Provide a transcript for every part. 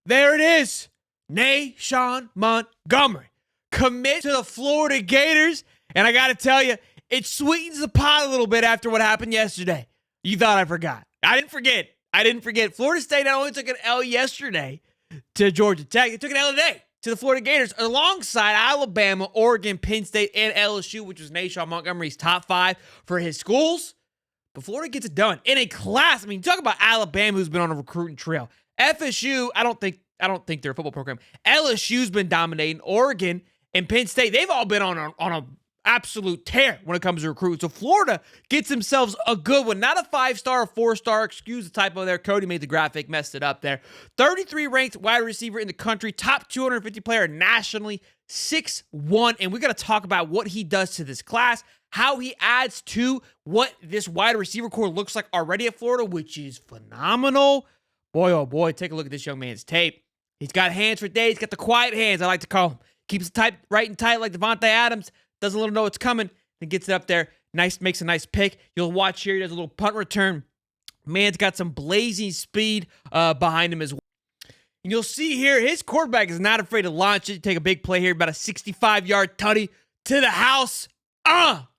There it is. Nae'shaun Montgomery commit to the Florida Gators. And I got to tell you, it sweetens the pot a little bit after what happened yesterday. You thought I forgot. I didn't forget. Florida State not only took an L yesterday to Georgia Tech, they took an L today to the Florida Gators alongside Alabama, Oregon, Penn State, and LSU, which was Nae'shaun Montgomery's top 5 for his schools. But Florida gets it done in a class. I mean, talk about Alabama, who's been on a recruiting trail. FSU, I don't think they're a football program. LSU's been dominating. Oregon and Penn State, they've all been on a absolute tear when it comes to recruiting. So Florida gets themselves a good one. Not a 5-star, a 4-star. Excuse the typo there. Cody made the graphic, messed it up there. 33 ranked wide receiver in the country, top 250 player nationally, 6'1". And we got to talk about what he does to this class, how he adds to what this wide receiver core looks like already at Florida, which is phenomenal. Boy, oh boy, take a look at this young man's tape. He's got hands for days. He's got the quiet hands, I like to call him. Keeps it tight, right and tight like Devontae Adams. Doesn't let him know it's coming. Then gets it up there. Nice, makes a nice pick. You'll watch here. He does a little punt return. Man's got some blazing speed behind him as well. And you'll see here, his quarterback is not afraid to launch it. Take a big play here, about a 65-yard tutty to the house.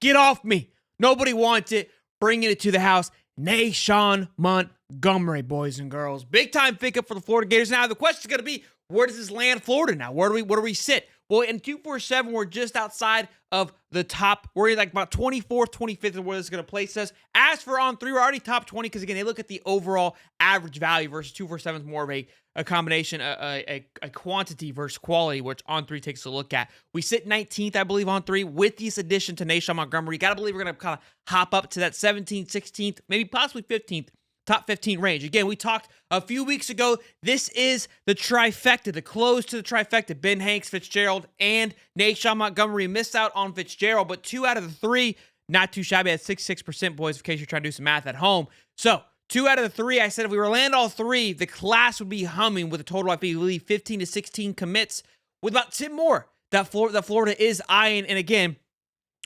Get off me. Nobody wants it. Bringing it to the house. Nae'shaun Montgomery, boys and girls. Big time pickup for the Florida Gators. Now, the question is going to be, where does this land Florida now? Where do we sit? Well, in 247, we're just outside of the top. We're like about 24th, 25th is where this is going to place us. As for on 3, we're already top 20 because, again, they look at the overall average value versus 247 is more of a combination, a quantity versus quality, which on 3 takes a look at. We sit 19th, I believe, on 3 with this addition to Nae'shaun Montgomery. You got to believe we're going to kind of hop up to that 17th, 16th, maybe possibly 15th. Top 15 range. Again, we talked a few weeks ago. This is the trifecta, the close to the trifecta. Ben Hanks, Fitzgerald, and Nae'shaun Montgomery missed out on Fitzgerald, but 2 out of the 3, not too shabby at 66%, boys, in case you're trying to do some math at home. So, 2 out of the 3, I said if we were to land all 3, the class would be humming with a total, I believe, 15 to 16 commits with about 10 more that Florida is eyeing. And again,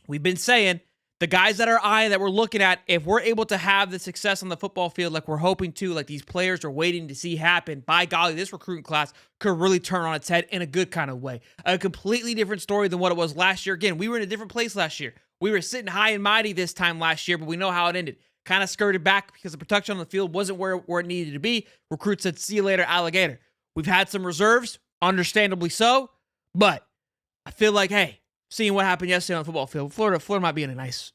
we've been saying, the guys that are eyeing, that we're looking at, if we're able to have the success on the football field like we're hoping to, like these players are waiting to see happen, by golly, this recruiting class could really turn on its head in a good kind of way. A completely different story than what it was last year. Again, we were in a different place last year. We were sitting high and mighty this time last year, but we know how it ended. Kind of skirted back because the production on the field wasn't where it needed to be. Recruits said, see you later, alligator. We've had some reserves, understandably so, but I feel like, hey, seeing what happened yesterday on the football field, Florida might be in a nice,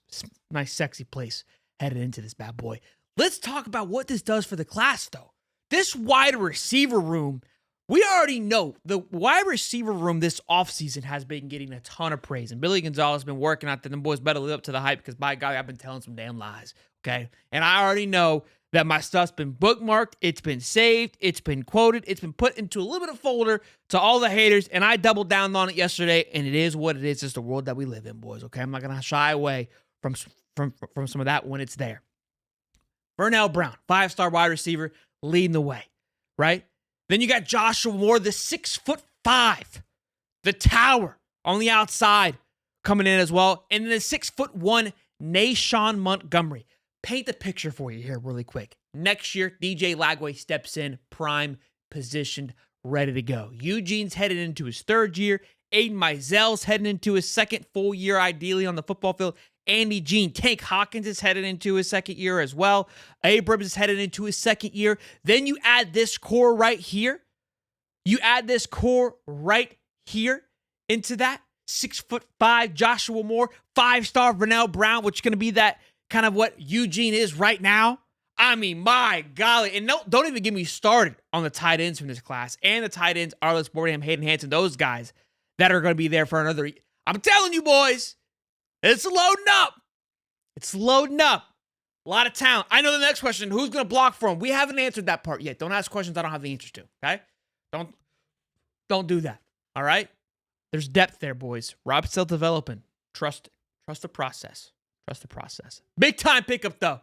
sexy place headed into this bad boy. Let's talk about what this does for the class, though. This wide receiver room, we already know the wide receiver room this offseason has been getting a ton of praise. And Billy Gonzalez has been working out that them boys better live up to the hype because, by God, I've been telling some damn lies, okay? And I already know that my stuff's been bookmarked, it's been saved, it's been quoted, it's been put into a little bit of folder to all the haters, and I doubled down on it yesterday, and it is what it is. It's the world that we live in, boys, okay? I'm not going to shy away from some of that when it's there. Vernell Brown, 5-star wide receiver, leading the way, right? Then you got Joshua Moore, the 6'5", the tower on the outside coming in as well, and then the 6'1", Nae'shaun Montgomery. Paint the picture for you here really quick. Next year, DJ Lagway steps in, prime, positioned, ready to go. Eugene's headed into his 3rd year. Aiden Mizell's heading into his 2nd full year, ideally, on the football field. Andy Jean, Tank Hawkins is headed into his 2nd year as well. Abrams is headed into his 2nd year. Then you add this core right here. You add this core right here into that. 6'5", Joshua Moore, 5-star Vernell Brown, which is going to be that kind of what Eugene is right now. I mean, my golly. And don't even get me started on the tight ends from this class. And the tight ends, Arliss Boardham, Hayden Hanson, those guys that are going to be there for another. I'm telling you, boys, it's loading up. It's loading up. A lot of talent. I know the next question, who's going to block for him? We haven't answered that part yet. Don't ask questions I don't have the answers to, okay? Don't do that, all right? There's depth there, boys. Rob's still developing. Trust it. Trust the process. Trust the process. Big time pickup, though,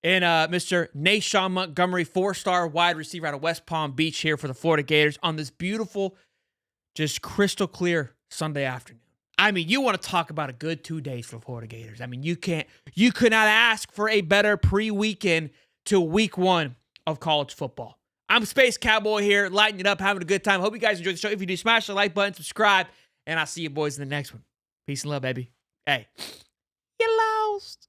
in Mr. Nae'shaun Montgomery, 4-star wide receiver out of West Palm Beach here for the Florida Gators on this beautiful, just crystal clear Sunday afternoon. I mean, you want to talk about a good 2 days for the Florida Gators. I mean, you could not ask for a better pre-weekend to week 1 of college football. I'm Space Cowboy here, lighting it up, having a good time. Hope you guys enjoyed the show. If you do, smash the like button, subscribe, and I'll see you boys in the next one. Peace and love, baby. Hey, you lost.